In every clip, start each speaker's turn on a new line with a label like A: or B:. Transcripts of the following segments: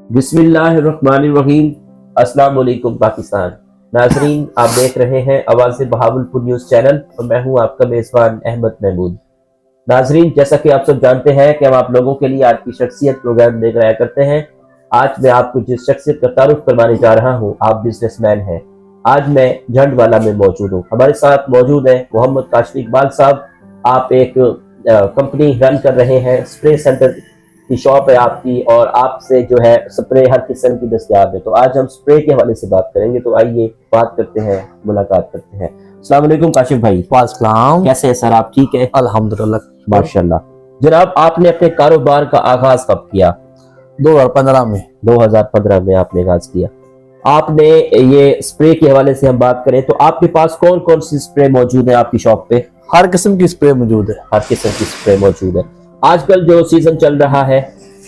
A: बिस्मिल्लाहिर्रहमानिर्रहीम। अस्सलाम वालेकुम पाकिस्तान। नाजरीन, आप देख रहे हैं आवाज़ बहावलपुर न्यूज़ चैनल और मैं हूं आपका मेज़बान अहमद महमूद। नाजरीन, जैसा कि आप सब जानते हैं कि हम आप लोगों के लिए आज की शख्सियत प्रोग्राम देख रहा करते हैं। आज मैं आपको जिस शख्सियत का तारुफ करवाने जा रहा हूँ, आप बिजनेसमैन हैं। आज मैं झंडवाला में मौजूद हूँ। हमारे साथ मौजूद है मोहम्मद काशिफ इकबाल साहब। आप एक कंपनी रन कर रहे हैं, स्प्रे सेंटर की शॉप है आपकी, और आपसे जो है स्प्रे हर किस्म की दस्तयाब है। तो आज हम स्प्रे के हवाले से बात करेंगे, तो आइए बात करते हैं, मुलाकात करते हैं। अस्सलाम वालेकुम काशिफ भाई।
B: वालेकुम।
A: कैसे है सर आप? ठीक है
B: अल्हम्दुलिल्लाह
A: माशाल्लाह। जनाब, आपने अपने कारोबार का आगाज कब किया?
B: 2015 में।
A: 2015 में आपने आगाज किया। आपने ये स्प्रे के हवाले से हम बात करें तो आपके पास कौन कौन सी स्प्रे मौजूद है आपकी शॉप पे?
B: हर किस्म की स्प्रे मौजूद है।
A: हर किस्म की स्प्रे मौजूद है। आजकल जो सीजन चल रहा है,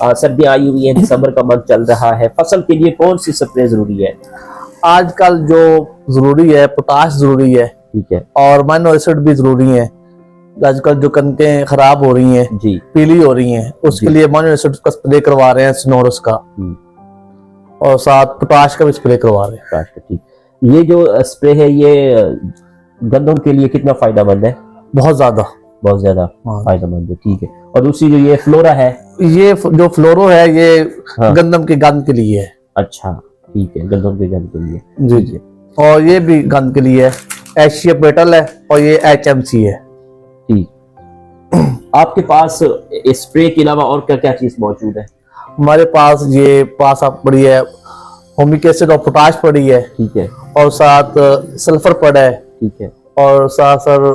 A: सर्दियां आई हुई है, दिसंबर का मंथ चल रहा है, फसल के लिए कौन सी स्प्रे जरूरी है?
B: आजकल जो जरूरी है, पोटाश जरूरी है,
A: ठीक है, और
B: अमाइनो एसिड भी जरूरी है। आजकल जो कणकें खराब हो रही हैं,
A: जी,
B: पीली हो रही हैं, उसके लिए अमाइनो एसिड का स्प्रे करवा रहे हैं, स्नोरस का, और साथ पोटाश का भी स्प्रे करवा रहे हैं।
A: ठीक। ये जो स्प्रे है ये गंदम के लिए कितना फायदेमंद है?
B: बहुत ज्यादा।
A: बहुत ज्यादा फायदेमंद है, ठीक है। और दूसरी जो ये फ्लोरा है,
B: ये जो फ्लोरो है, ये
A: हाँ,
B: गंदम के गंद के लिए है।
A: अच्छा, ठीक है, गंदम के गंद के लिए,
B: जी जी। और ये भी गंद के लिए है, एशिया पेटल है, और ये HMC है।
A: ठीक। आपके पास इस स्प्रे के अलावा और क्या क्या चीज मौजूद है?
B: हमारे पास ये आप पड़ी है, होमिक एसिड और पोटाश पड़ी है,
A: ठीक है,
B: और साथ सल्फर पड़ा है,
A: ठीक है,
B: और साथ सर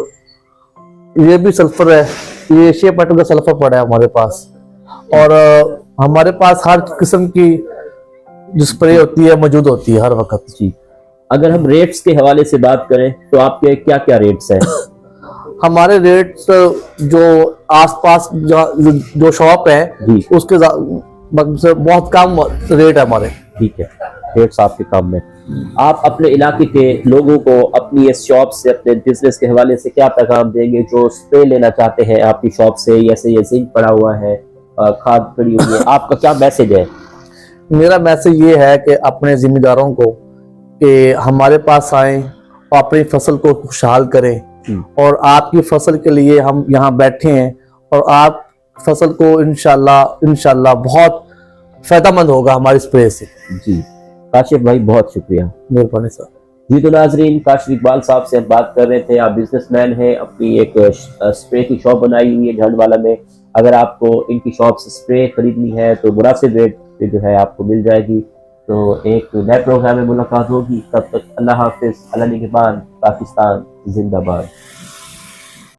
B: ये भी सल्फर है, ये एशिया पेटल का सल्फर पड़ा है हमारे पास। और हमारे पास हर किस्म की जो स्प्रे होती है मौजूद होती है हर वक्त।
A: जी। अगर हम रेट्स के हवाले से बात करें तो आपके क्या क्या रेट्स हैं?
B: हमारे रेट्स जो आसपास जो शॉप है
A: जी,
B: उसके से बहुत कम रेट है हमारे।
A: ठीक है, रेट्स आपके काम में। आप अपने इलाके के लोगों को अपनी इस शॉप से, अपने बिजनेस के हवाले से क्या पैगाम देंगे जो स्प्रे लेना चाहते हैं आपकी शॉप से? जैसे ये जिंक पड़ा हुआ है, खाद पड़ी हुई है, आपका क्या मैसेज है?
B: मेरा मैसेज ये है कि अपने जिम्मेदारों को कि हमारे पास आएं और अपनी फसल को खुशहाल करें, और आपकी फसल के लिए हम यहाँ बैठे हैं, और आप फसल को इंशाल्लाह बहुत फायदेमंद होगा हमारी स्प्रे से।
A: जी काशिफ भाई, बहुत शुक्रिया,
B: मेहरबानी सर।
A: जी। तो नाजरीन, काशिफ इकबाल साहब से हम बात कर रहे थे। आप बिजनेसमैन हैं, अपनी एक स्प्रे की शॉप बनाई हुई है झंडवाला में। अगर आपको इनकी शॉप से स्प्रे खरीदनी है तो मुनासिब रेट पे जो है आपको मिल जाएगी। तो एक नए प्रोग्राम में मुलाकात होगी, तब तक अल्लाह हाफिज, अल्लाह निगहबान, पाकिस्तान जिंदाबाद।